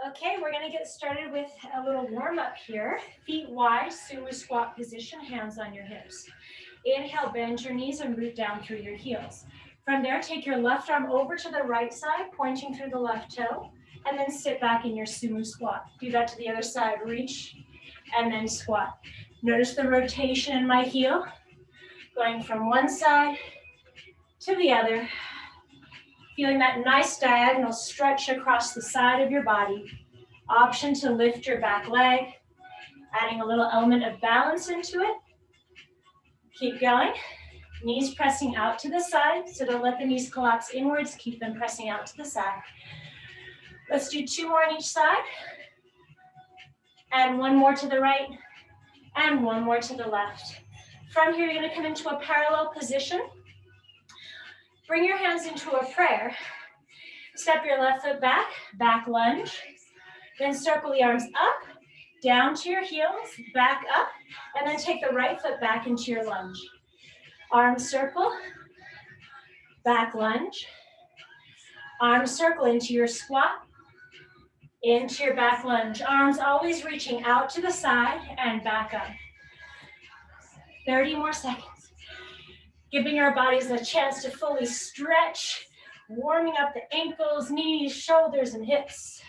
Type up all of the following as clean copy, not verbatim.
Okay, we're gonna get started with a little warm up here. Feet wide, sumo squat position, hands on your hips. Inhale, bend your knees and root down through your heels. From there, take your left arm over to the right side, pointing through the left toe, and then sit back in your sumo squat. Do that to the other side, reach, and then squat. Notice the rotation in my heel, going from one side to the other, feeling that nice diagonal stretch across the side of your body. Option to lift your back leg, adding a little element of balance into it. Keep going. Knees pressing out to the side, so don't let the knees collapse inwards, keep them pressing out to the side. Let's do 2 more on each side. And 1 more to the right, and 1 more to the left. From here, you're gonna come into a parallel position. Bring your hands into a prayer. Step your left foot back, back lunge. Then circle the arms up, down to your heels, back up, and then take the right foot back into your lunge. Arm circle, back lunge. Arm circle into your squat, into your back lunge. Arms always reaching out to the side and back up. 30 more seconds. Giving our bodies a chance to fully stretch, warming up the ankles, knees, shoulders, and hips.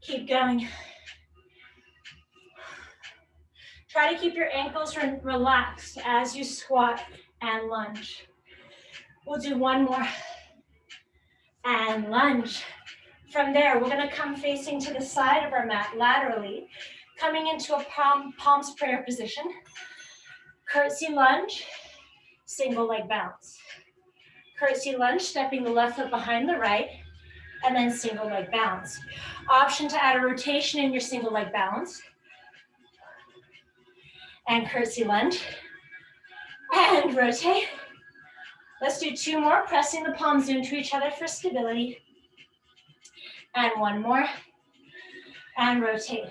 Keep going. Try to keep your ankles relaxed as you squat and lunge. We'll do 1 more. And lunge. From there, we're gonna come facing to the side of our mat laterally, coming into a palms prayer position. Curtsy lunge, single leg bounce. Curtsy lunge, stepping the left foot behind the right, and then single leg bounce. Option to add a rotation in your single leg bounce. And curtsy lunge, and rotate. Let's do 2 more, pressing the palms into each other for stability. And 1 more, and rotate.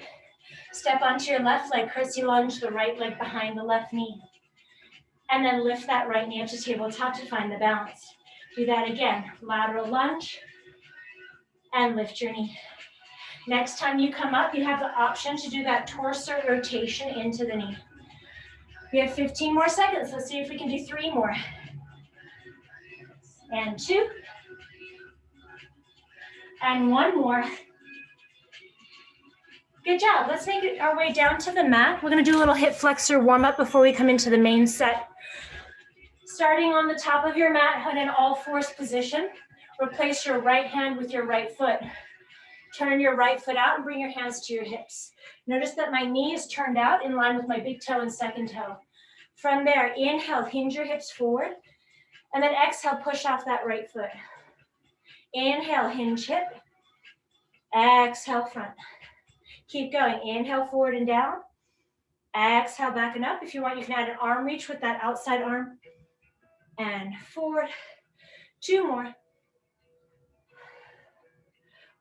Step onto your left leg, curtsy lunge, the right leg behind the left knee. And then lift that right knee up to tabletop to find the balance. Do that again, lateral lunge, and lift your knee. Next time you come up, you have the option to do that torso rotation into the knee. We have 15 more seconds. Let's see if we can do 3 more. And 2. And 1 more. Good job. Let's make it our way down to the mat. We're going to do a little hip flexor warm up before we come into the main set. Starting on the top of your mat, head in all fours position. Replace your right hand with your right foot. Turn your right foot out and bring your hands to your hips. Notice that my knee is turned out in line with my big toe and second toe. From there, inhale, hinge your hips forward, and then exhale, push off that right foot. Inhale, hinge hip, exhale, front. Keep going, inhale, forward and down, exhale, back and up. If you want, you can add an arm reach with that outside arm, and forward. 2 more.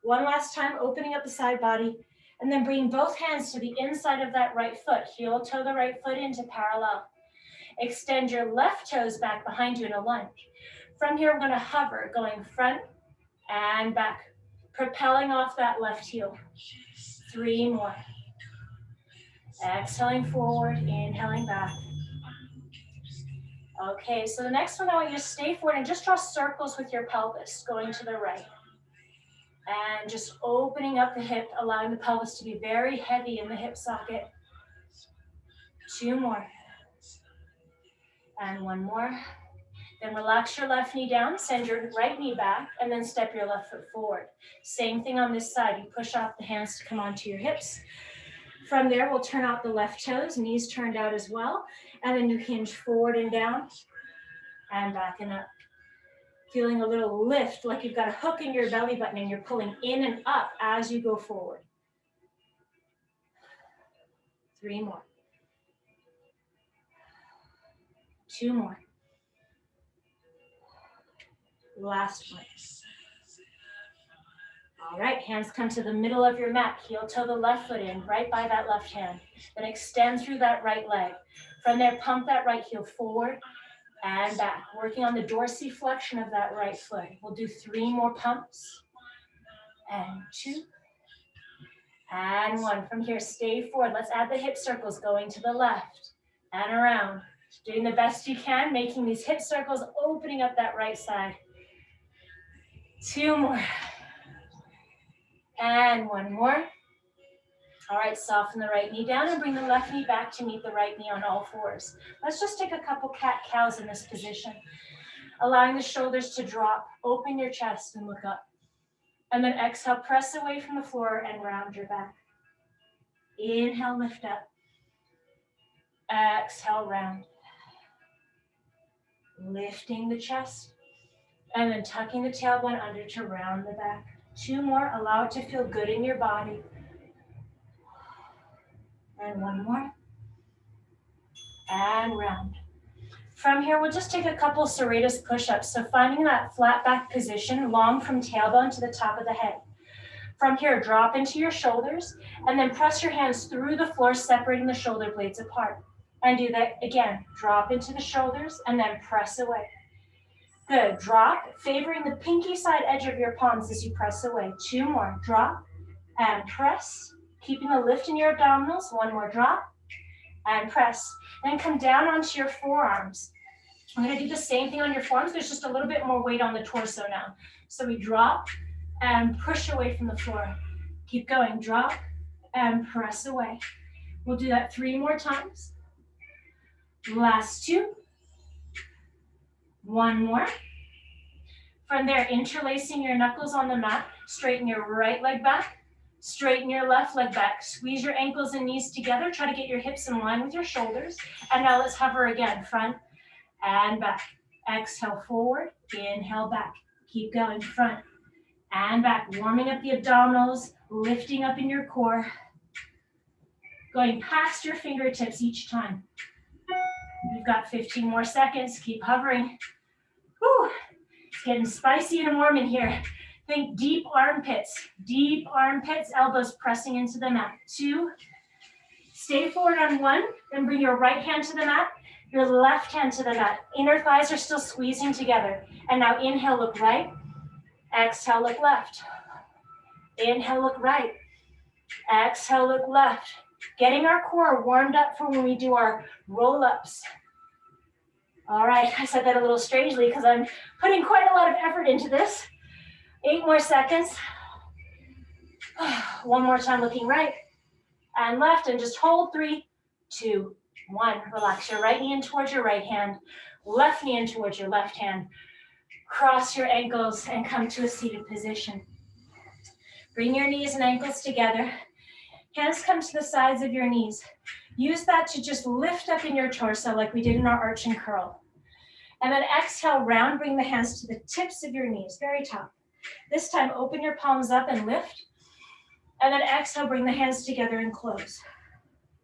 1 last time, opening up the side body, and then bringing both hands to the inside of that right foot. Heel toe the right foot into parallel. Extend your left toes back behind you in a lunge. From here, we're going to hover, going front and back, propelling off that left heel. 3 more. Exhaling forward, inhaling back. Okay, so the next one, I want you to stay forward and just draw circles with your pelvis, going to the right. And just opening up the hip, allowing the pelvis to be very heavy in the hip socket. 2 more. And 1 more. Then relax your left knee down, send your right knee back, and then step your left foot forward. Same thing on this side. You push off the hands to come onto your hips. From there, we'll turn out the left toes, knees turned out as well. And then you hinge forward and down, and back and up. Feeling a little lift, like you've got a hook in your belly button and you're pulling in and up as you go forward. 3 more. 2 more. Last one. All right, hands come to the middle of your mat. Heel toe the left foot in, right by that left hand. Then extend through that right leg. From there, pump that right heel forward and back, working on the dorsiflexion of that right foot. We'll do 3 more pumps. And 2, And one. From here, stay forward. Let's add the hip circles going to the left and around. Doing the best you can, making these hip circles, opening up that right side. Two more. And one more. All right, soften the right knee down and bring the left knee back to meet the right knee on all fours. Let's just take a couple cat-cows in this position. Allowing the shoulders to drop, open your chest and look up. And then exhale, press away from the floor and round your back. Inhale, lift up. Exhale, round. Lifting the chest. And then tucking the tailbone under to round the back. Two more, allow it to feel good in your body. And one more. And round. From here, we'll just take a couple Serratus Push-Ups. So finding that flat back position, long from tailbone to the top of the head. From here, drop into your shoulders and then press your hands through the floor, separating the shoulder blades apart. And do that again. Drop into the shoulders and then press away. Good. Drop, favoring the pinky side edge of your palms as you press away. Two more. Drop and press. Keeping a lift in your abdominals. One more drop and press. Then come down onto your forearms. I'm going to do the same thing on your forearms. There's just a little bit more weight on the torso now. So we drop and push away from the floor. Keep going. Drop and press away. We'll do that 3 more times. Last 2. One more. From there, interlacing your knuckles on the mat. Straighten your right leg back. Straighten your left leg back. Squeeze your ankles and knees together. Try to get your hips in line with your shoulders. And now let's hover again. Front and back. Exhale forward. Inhale back. Keep going. Front and back. Warming up the abdominals. Lifting up in your core. Going past your fingertips each time. You've got 15 more seconds. Keep hovering. Whew. It's getting spicy and warm in here. Think deep armpits, elbows pressing into the mat. 2, stay forward on 1, then bring your right hand to the mat, your left hand to the mat. Inner thighs are still squeezing together. And now inhale, look right. Exhale, look left. Inhale, look right. Exhale, look left. Getting our core warmed up for when we do our roll-ups. All right, I said that a little strangely because I'm putting quite a lot of effort into this. 8 more seconds. One more time, looking right and left, and just hold. 3, 2, 1. Relax your right knee in towards your right hand, left knee in towards your left hand. Cross your ankles and come to a seated position. Bring your knees and ankles together. Hands come to the sides of your knees. Use that to just lift up in your torso like we did in our arch and curl. And then exhale, round, bring the hands to the tips of your knees, very top. This time, open your palms up and lift. And then exhale, bring the hands together and close.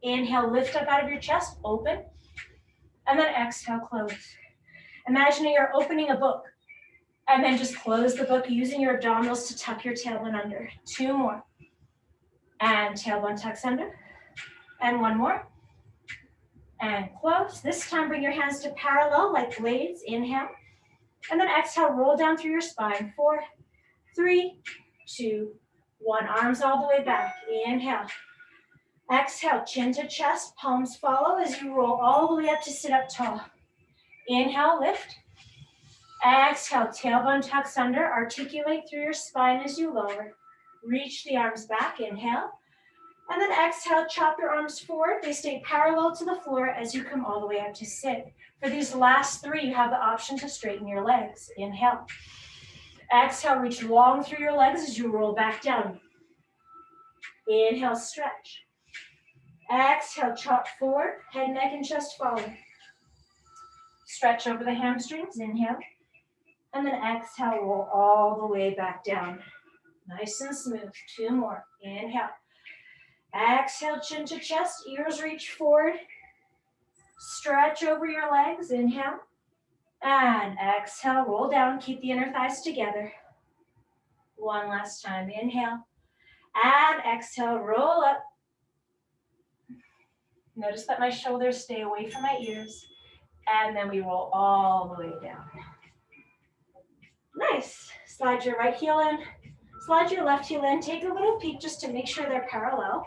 Inhale, lift up out of your chest, open. And then exhale, close. Imagine you're opening a book. And then just close the book using your abdominals to tuck your tailbone under. 2 more. And tailbone tucks under. And 1 more. And close. This time, bring your hands to parallel like blades. Inhale. And then exhale, roll down through your spine. 4, 3, 2, 1. Arms all the way back. Inhale. Exhale, chin to chest. Palms follow as you roll all the way up to sit up tall. Inhale, lift. Exhale, tailbone tucks under. Articulate through your spine as you lower. Reach the arms back. Inhale. And then exhale, chop your arms forward. They stay parallel to the floor as you come all the way up to sit. For these last 3, you have the option to straighten your legs. Inhale. Exhale, reach long through your legs as you roll back down. Inhale, stretch. Exhale, chop forward. Head, neck, and chest follow. Stretch over the hamstrings. Inhale. And then exhale, roll all the way back down. Nice and smooth. 2 more. Inhale. Exhale, chin to chest. Ears reach forward. Stretch over your legs. Inhale. And exhale, roll down. Keep the inner thighs together. 1 last time. Inhale. And exhale, roll up. Notice that my shoulders stay away from my ears. And then we roll all the way down. Nice. Slide your right heel in. Slide your left heel in, take a little peek just to make sure they're parallel.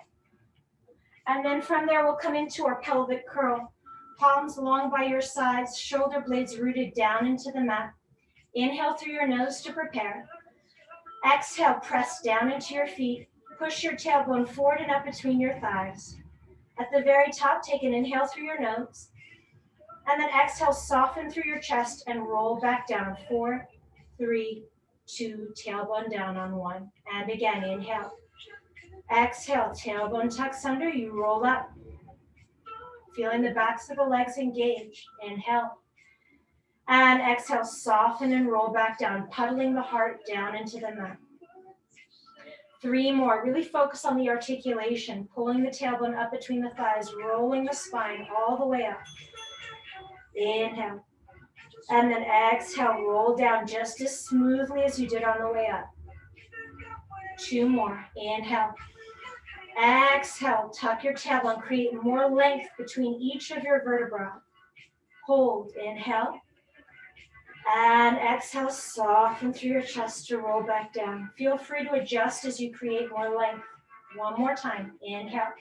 And then from there, we'll come into our pelvic curl. Palms long by your sides, shoulder blades rooted down into the mat. Inhale through your nose to prepare. Exhale, press down into your feet. Push your tailbone forward and up between your thighs. At the very top, take an inhale through your nose. And then exhale, soften through your chest and roll back down. 4, 3, 2, tailbone down on 1. And again, inhale. Exhale, tailbone tucks under, you roll up. Feeling the backs of the legs engage. Inhale. And exhale, soften and roll back down, puddling the heart down into the mat. 3 more. Really focus on the articulation, pulling the tailbone up between the thighs, rolling the spine all the way up. Inhale. And then exhale, roll down just as smoothly as you did on the way up. 2 more. Inhale. Exhale, tuck your tailbone, create more length between each of your vertebrae. Hold, inhale. And exhale, soften through your chest to roll back down. Feel free to adjust as you create more length. 1 more time, inhale.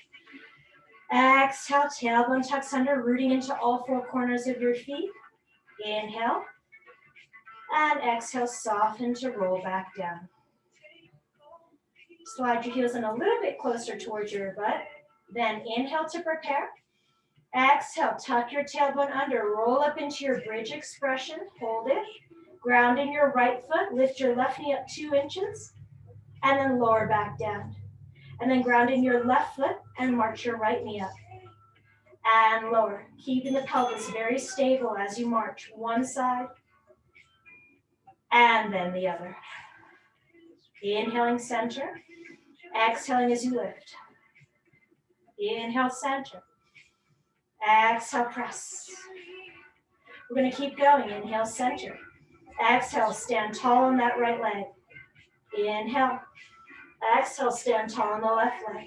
Exhale, tailbone tucks under, rooting into all 4 corners of your feet. Inhale. And exhale, soften to roll back down. Slide your heels in a little bit closer towards your butt. Then inhale to prepare. Exhale, tuck your tailbone under, roll up into your bridge expression, hold it. Ground in your right foot, lift your left knee up 2 inches, and then lower back down. And then ground in your left foot and march your right knee up. And lower, keeping the pelvis very stable as you march. One side, and then the other. Inhaling center, exhaling as you lift. Inhale center. Exhale, press. We're going to keep going. Inhale, center. Exhale, stand tall on that right leg. Inhale. Exhale, stand tall on the left leg.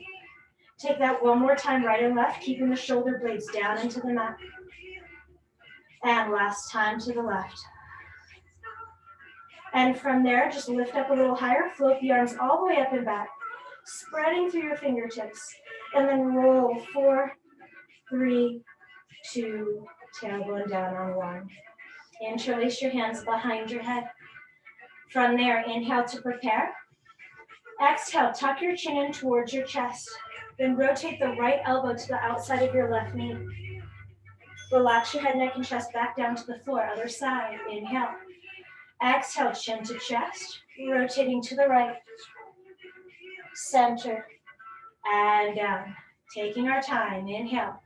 Take that 1 more time, right and left, keeping the shoulder blades down into the mat. And last time to the left. And from there, just lift up a little higher, float the arms all the way up and back, spreading through your fingertips. And then roll 4, 3, 2, tailbone down on 1. Interlace your hands behind your head. From there, inhale to prepare. Exhale, tuck your chin in towards your chest. Then rotate the right elbow to the outside of your left knee. Relax your head, neck, and chest back down to the floor. Other side, inhale. Exhale, chin to chest, rotating to the right. Center, and down. Taking our time, inhale.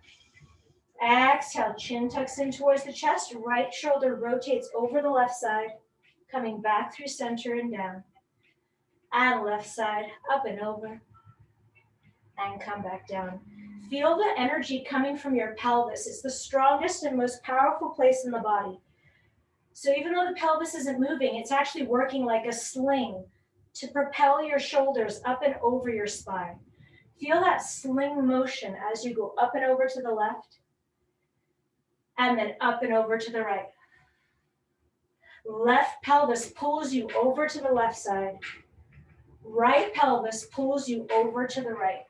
Exhale, chin tucks in towards the chest, right shoulder rotates over the left side, coming back through center and down. And left side, up and over, and come back down. Feel the energy coming from your pelvis. It's the strongest and most powerful place in the body. So even though the pelvis isn't moving, it's actually working like a sling to propel your shoulders up and over your spine. Feel that sling motion as you go up and over to the left, and then up and over to the right. Left pelvis pulls you over to the left side. Right pelvis pulls you over to the right.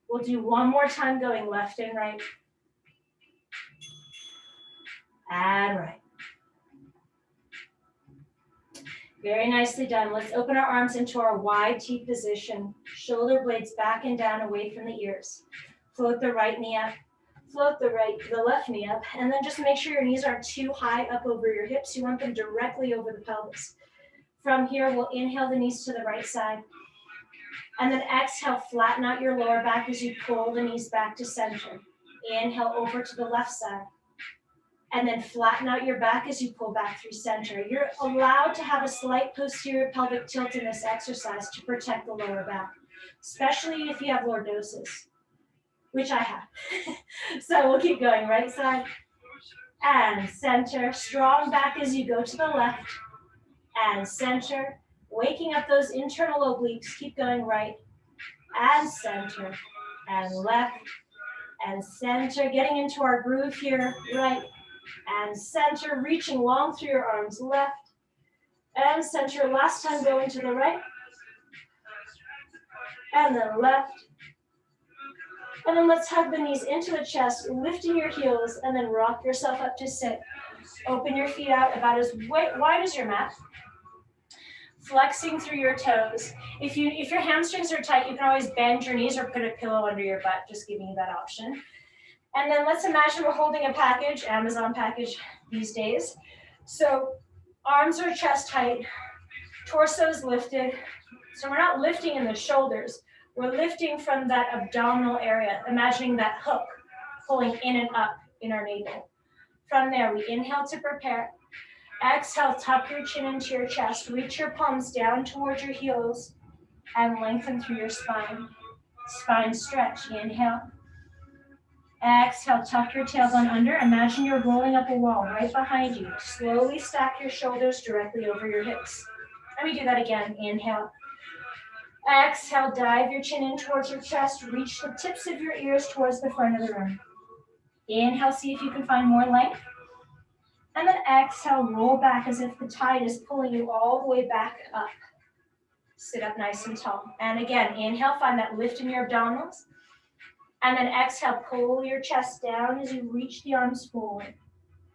We'll do 1 more time going left and right. And right. Very nicely done. Let's open our arms into our wide T position. Shoulder blades back and down away from the ears. Float the right knee up. Float the left knee up. And then just make sure your knees aren't too high up over your hips. You want them directly over the pelvis. From here, we'll inhale the knees to the right side. And then exhale, flatten out your lower back as you pull the knees back to center. Inhale over to the left side. And then flatten out your back as you pull back through center. You're allowed to have a slight posterior pelvic tilt in this exercise to protect the lower back, especially if you have lordosis, which I have. So we'll keep going, right side and center. Strong back as you go to the left and center. Waking up those internal obliques. Keep going right and center and left and center. Getting into our groove here, right and center, reaching long through your arms, left and center. Last time going to the right and then left. And then let's hug the knees into the chest, lifting your heels, and then rock yourself up to sit. Open your feet out about as wide as your mat. Flexing through your toes. If your hamstrings are tight, you can always bend your knees or put a pillow under your butt, just giving you that option. And then let's imagine we're holding a package, Amazon package these days. So arms are chest height, torso's lifted. So we're not lifting in the shoulders. We're lifting from that abdominal area, imagining that hook pulling in and up in our navel. From there, we inhale to prepare. Exhale, tuck your chin into your chest. Reach your palms down towards your heels and lengthen through your spine. Spine stretch. Inhale. Exhale, tuck your tailbone under. Imagine you're rolling up a wall right behind you. Slowly stack your shoulders directly over your hips. Let me do that again. Inhale. Exhale, dive your chin in towards your chest. Reach the tips of your ears towards the front of the room. Inhale, see if you can find more length. And then exhale, roll back as if the tide is pulling you all the way back up. Sit up nice and tall. And again, inhale, find that lift in your abdominals. And then exhale, pull your chest down as you reach the arms forward.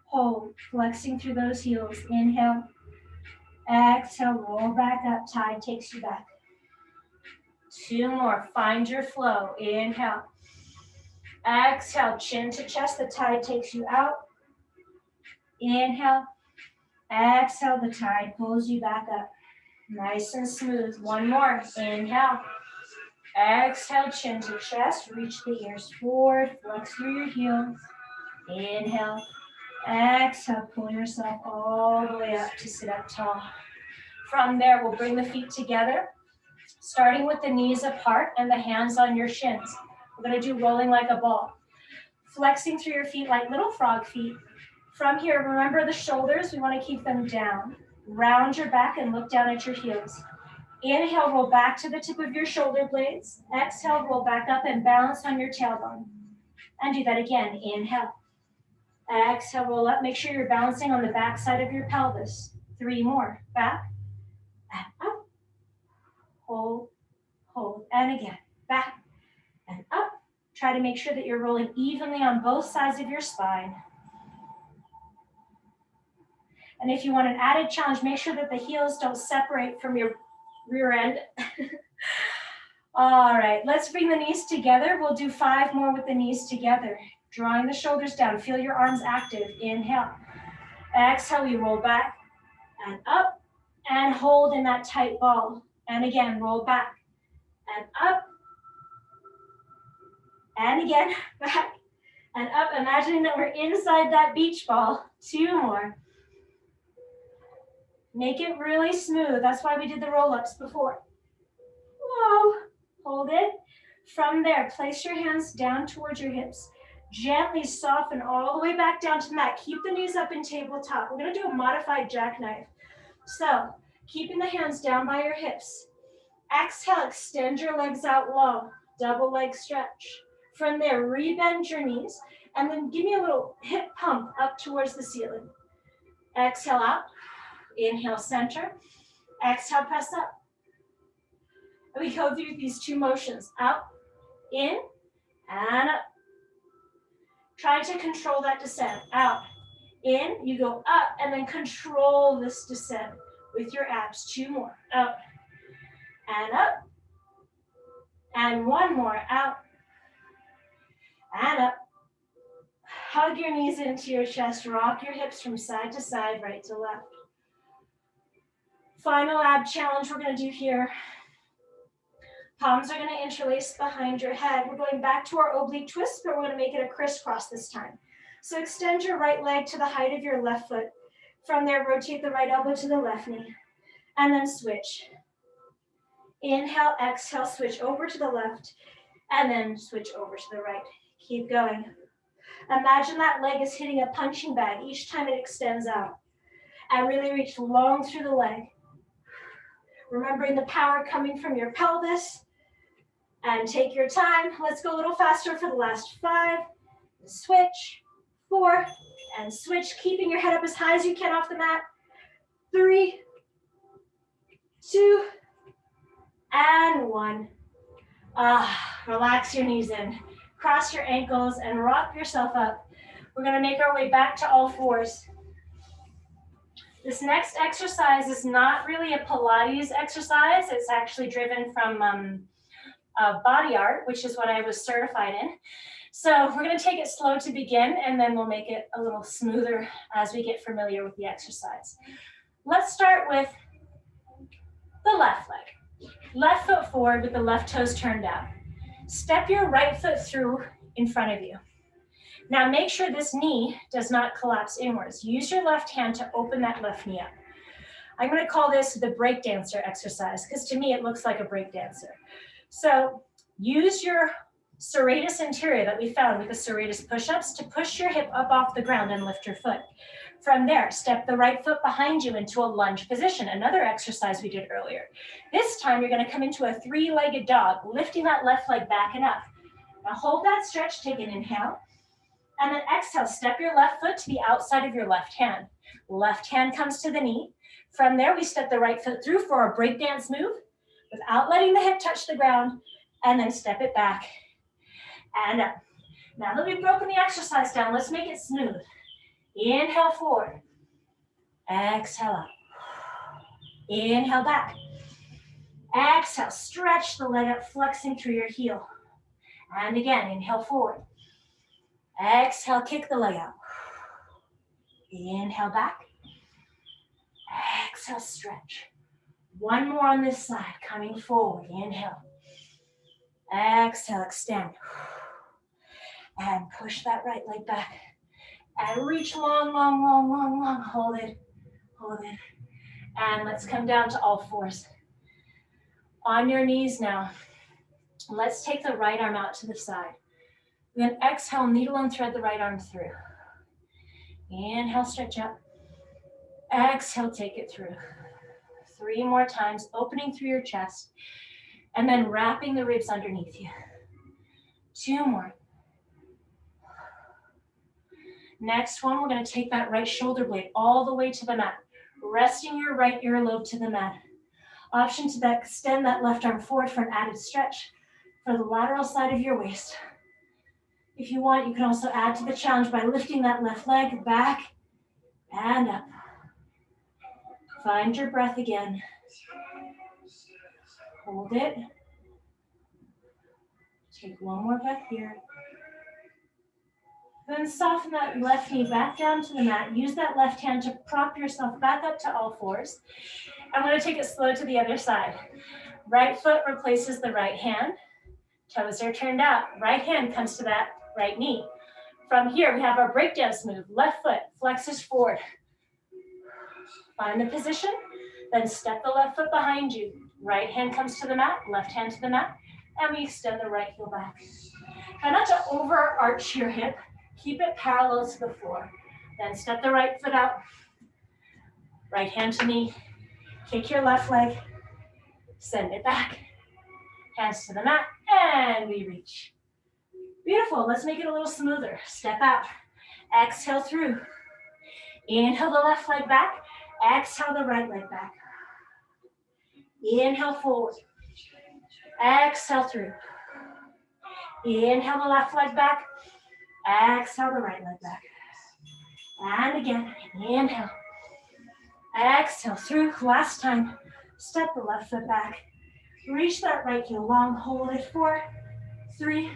Hold, flexing through those heels. Inhale. Exhale, roll back up. Tide takes you back. 2 more. Find your flow. Inhale. Exhale, chin to chest. The tide takes you out. Inhale. Exhale, the tide pulls you back up. Nice and smooth. 1 more. Inhale. Exhale, chin to chest. Reach the ears forward. Flex through your heels. Inhale. Exhale, pull yourself all the way up to sit up tall. From there, we'll bring the feet together, starting with the knees apart and the hands on your shins. We're going to do rolling like a ball. Flexing through your feet like little frog feet. From here, remember the shoulders, we want to keep them down. Round your back and look down at your heels. Inhale, roll back to the tip of your shoulder blades. Exhale, roll back up and balance on your tailbone. And do that again. Inhale. Exhale, roll up. Make sure you're balancing on the back side of your pelvis. 3 more. Back and up. Hold, hold. And again. Back and up. Try to make sure that you're rolling evenly on both sides of your spine. And if you want an added challenge, make sure that the heels don't separate from your rear end. All right, let's bring the knees together. We'll do 5 more with the knees together. Drawing the shoulders down. Feel your arms active. Inhale. Exhale, we roll back and up and hold in that tight ball. And again, roll back and up. And again, back and up. Imagining that we're inside that beach ball. 2 more. Make it really smooth. That's why we did the roll-ups before. Whoa. Hold it. From there, place your hands down towards your hips. Gently soften all the way back down to the mat. Keep the knees up in tabletop. We're going to do a modified jackknife. So, keeping the hands down by your hips. Exhale, extend your legs out long. Double leg stretch. From there, rebend your knees. And then give me a little hip pump up towards the ceiling. Exhale out. Inhale, center. Exhale, press up. And we go through these 2 motions. Out, in, and up. Try to control that descent. Out, in, you go up, and then control this descent with your abs. 2 more. Up, and up. And 1 more. Out, and up. Hug your knees into your chest. Rock your hips from side to side, right to left. Final ab challenge we're going to do here. Palms are going to interlace behind your head. We're going back to our oblique twist, but we're going to make it a crisscross this time. So extend your right leg to the height of your left foot. From there, rotate the right elbow to the left knee. And then switch. Inhale, exhale, switch over to the left. And then switch over to the right. Keep going. Imagine that leg is hitting a punching bag each time it extends out. And really reach long through the leg. Remembering the power coming from your pelvis. And take your time. Let's go a little faster for the last 5. Switch. 4. And switch. Keeping your head up as high as you can off the mat. 3, 2, and 1. Relax your knees in. Cross your ankles and rock yourself up. We're going to make our way back to all fours. This next exercise is not really a Pilates exercise. It's actually driven from body art, which is what I was certified in. So we're going to take it slow to begin, and then we'll make it a little smoother as we get familiar with the exercise. Let's start with the left leg. Left foot forward with the left toes turned out. Step your right foot through in front of you. Now make sure this knee does not collapse inwards. Use your left hand to open that left knee up. I'm going to call this the breakdancer exercise because to me it looks like a breakdancer. So use your serratus anterior that we found with the Serratus Push-Ups to push your hip up off the ground and lift your foot. From there, step the right foot behind you into a lunge position, another exercise we did earlier. This time you're going to come into a three-legged dog, lifting that left leg back and up. Now hold that stretch, take an inhale, and then exhale, step your left foot to the outside of your left hand. Left hand comes to the knee. From there, we step the right foot through for a breakdance move without letting the hip touch the ground, and then step it back and up. Now that we've broken the exercise down, let's make it smooth. Inhale forward, exhale up, inhale back, exhale, stretch the leg up, flexing through your heel, and again, inhale forward, exhale, kick the leg out, inhale back, exhale, stretch, one more on this side, coming forward, inhale, exhale, extend, and push that right leg back. And reach long, long, long, long, long. Hold it, hold it. And let's come down to all fours. On your knees now. Let's take the right arm out to the side. Then exhale, needle and thread the right arm through. Inhale, stretch up. Exhale, take it through. 3 more times, opening through your chest. And then wrapping the ribs underneath you. 2 more. Next one, we're going to take that right shoulder blade all the way to the mat, resting your right earlobe to the mat. Option to extend that left arm forward for an added stretch for the lateral side of your waist. If you want, you can also add to the challenge by lifting that left leg back and up. Find your breath again. Hold it. Take one more breath here. Then soften that left knee back down to the mat. Use that left hand to prop yourself back up to all fours. I'm going to take it slow to the other side. Right foot replaces the right hand. Toes are turned out. Right hand comes to that right knee. From here, we have our breakdance move. Left foot flexes forward. Find the position. Then step the left foot behind you. Right hand comes to the mat. Left hand to the mat. And we extend the right heel back. Try not to overarch your hip. Keep it parallel to the floor. Then step the right foot out. Right hand to knee. Kick your left leg. Send it back. Hands to the mat. And we reach. Beautiful. Let's make it a little smoother. Step out. Exhale through. Inhale the left leg back. Exhale the right leg back. Inhale forward. Exhale through. Inhale the left leg back. Exhale the right leg back. And again, inhale. Exhale through. Last time, step the left foot back. Reach that right heel long. Hold it. 4, 3,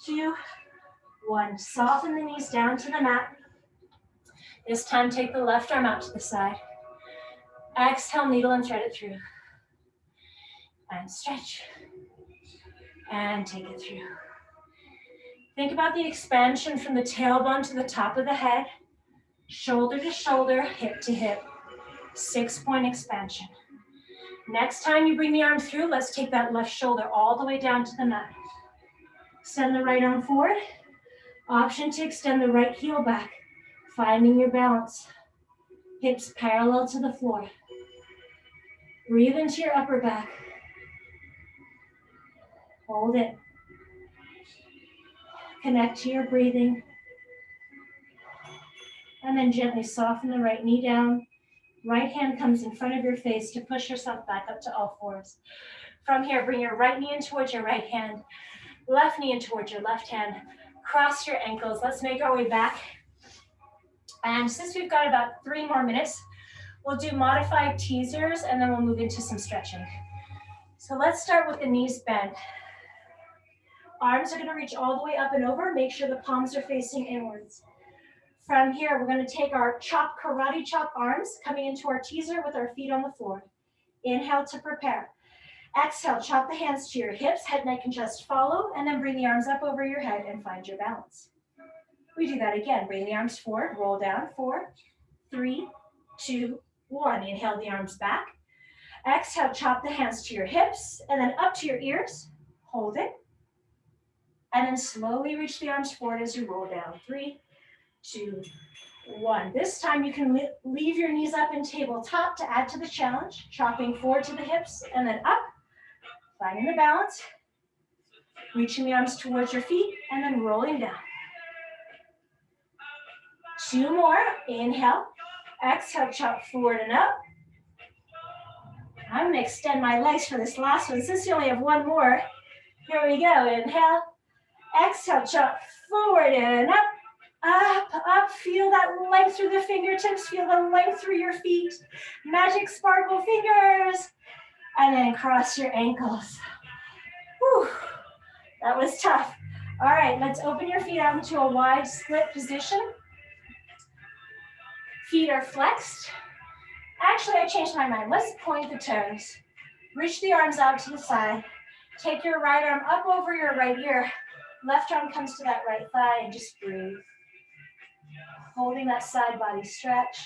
2, 1. Soften the knees down to the mat. This time, take the left arm out to the side. Exhale, needle and thread it through. And stretch. And take it through. Think about the expansion from the tailbone to the top of the head, shoulder to shoulder, hip to hip. 6-point expansion. Next time you bring the arm through, let's take that left shoulder all the way down to the mat. Extend the right arm forward. Option to extend the right heel back, finding your balance. Hips parallel to the floor. Breathe into your upper back. Hold it. Connect to your breathing. And then gently soften the right knee down. Right hand comes in front of your face to push yourself back up to all fours. From here, bring your right knee in towards your right hand, left knee in towards your left hand. Cross your ankles. Let's make our way back. And since we've got about 3 more minutes, we'll do modified teasers and then we'll move into some stretching. So let's start with the knees bent. Arms are going to reach all the way up and over. Make sure the palms are facing inwards. From here, we're going to take our chop, karate chop arms, coming into our teaser with our feet on the floor. Inhale to prepare. Exhale, chop the hands to your hips, head, neck, and chest follow, and then bring the arms up over your head and find your balance. We do that again. Bring the arms forward, roll down. 4, 3, 2, 1. Inhale the arms back. Exhale, chop the hands to your hips, and then up to your ears. Hold it. And then slowly reach the arms forward as you roll down. 3, 2, 1. This time you can leave your knees up in tabletop to add to the challenge. Chopping forward to the hips and then up. Finding the balance. Reaching the arms towards your feet and then rolling down. 2 more. Inhale. Exhale, chop forward and up. I'm going to extend my legs for this last one. Since you only have 1 more, here we go. Inhale. Exhale, chop forward and up. Up, up. Feel that length through the fingertips. Feel the length through your feet. Magic sparkle fingers. And then cross your ankles. Whew. That was tough. All right, let's open your feet out into a wide split position. Feet are flexed. Actually, I changed my mind. Let's point the toes. Reach the arms out to the side. Take your right arm up over your right ear. Left arm comes to that right thigh and just breathe. Holding that side body stretch.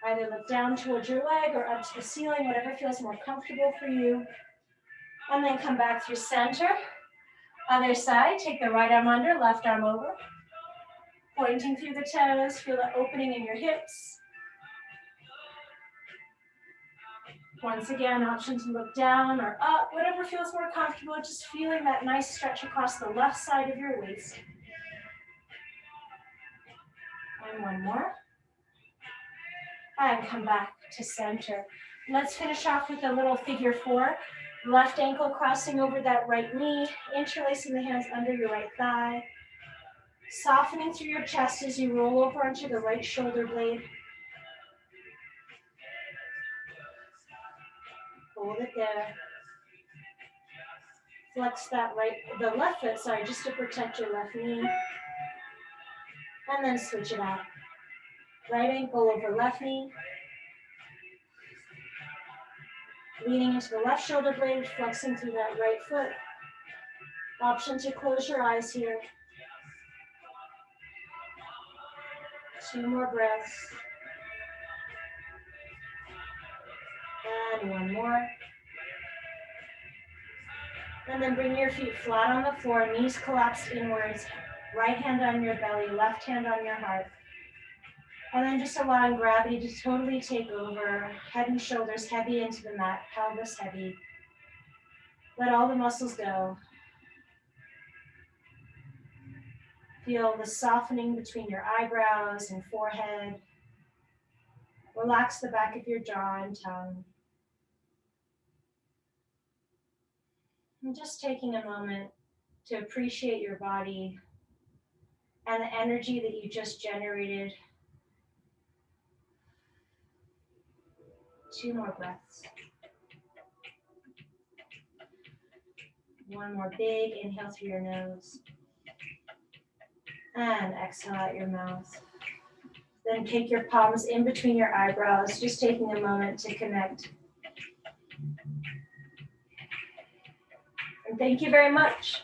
Either look down towards your leg or up to the ceiling, whatever feels more comfortable for you. And then come back through center. Other side, take the right arm under, left arm over. Pointing through the toes, feel the opening in your hips. Once again, option to look down or up, whatever feels more comfortable, just feeling that nice stretch across the left side of your waist. And 1 more. And come back to center. Let's finish off with a little figure 4. Left ankle crossing over that right knee, interlacing the hands under your right thigh. Softening through your chest as you roll over onto the right shoulder blade. Hold it there. Flex the left foot, just to protect your left knee. And then switch it out. Right ankle over left knee. Leaning into the left shoulder blade, flexing through that right foot. Option to close your eyes here. 2 more breaths. And 1 more. And then bring your feet flat on the floor, knees collapsed inwards. Right hand on your belly, left hand on your heart. And then just allowing gravity to totally take over. Head and shoulders heavy into the mat, pelvis heavy. Let all the muscles go. Feel the softening between your eyebrows and forehead. Relax the back of your jaw and tongue. And just taking a moment to appreciate your body and the energy that you just generated. 2 more breaths. 1 more big inhale through your nose. And exhale out your mouth. Then take your palms in between your eyebrows, just taking a moment to connect. And thank you very much.